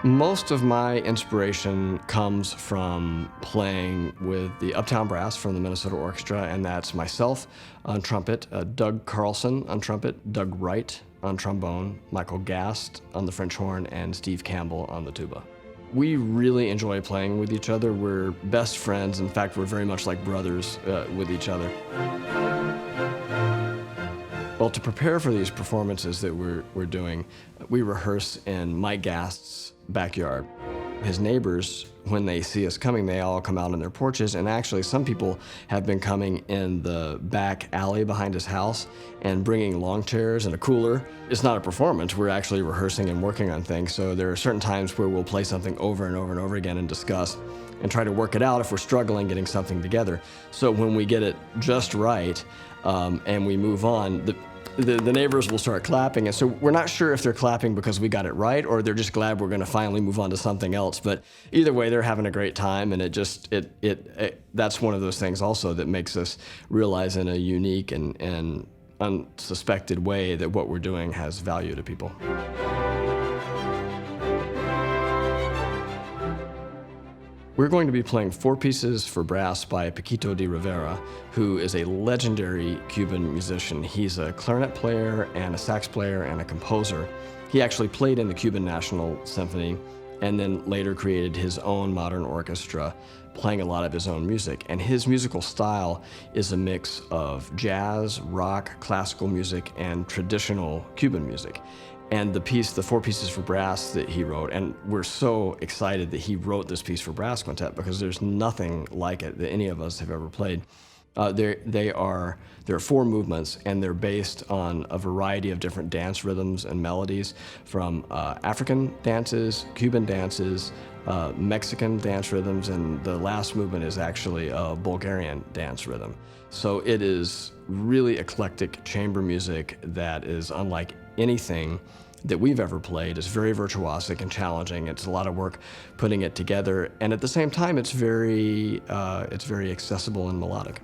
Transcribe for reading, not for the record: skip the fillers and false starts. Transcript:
Most of my inspiration comes from playing with the Uptown Brass from the Minnesota Orchestra, and that's myself on trumpet, Doug Carlson on trumpet, Doug Wright on trombone, Michael Gast on the French horn, and Steve Campbell on the tuba. We really enjoy playing with each other. We're best friends. In fact, we're very much like brothers with each other. Well, to prepare for these performances that we're doing, we rehearse in Mike Gast's backyard. His neighbors, when they see us coming, they all come out on their porches, and actually some people have been coming in the back alley behind his house and bringing lawn chairs and a cooler. It's not a performance, we're actually rehearsing and working on things, so there are certain times where we'll play something over and over and over again and discuss and try to work it out if we're struggling getting something together. So when we get it just right and we move on, the neighbors will start clapping, and so we're not sure if they're clapping because we got it right or they're just glad we're going to finally move on to something else. But either way, they're having a great time, and that's one of those things also that makes us realize in a unique and unsuspected way that what we're doing has value to people. We're going to be playing 4 pieces for brass by Paquito de Rivera, who is a legendary Cuban musician. He's a clarinet player and a sax player and a composer. He actually played in the Cuban National Symphony and then later created his own modern orchestra, playing a lot of his own music. And his musical style is a mix of jazz, rock, classical music, and traditional Cuban music. And the 4 pieces for brass that he wrote, and we're so excited that he wrote this piece for Brass Quintet because there's nothing like it that any of us have ever played. There are 4 movements, and they're based on a variety of different dance rhythms and melodies, from African dances, Cuban dances, Mexican dance rhythms, and the last movement is actually a Bulgarian dance rhythm. So it is really eclectic chamber music that is unlike anything that we've ever played. It's very virtuosic and challenging. It's a lot of work putting it together, and at the same time, it's very accessible and melodic.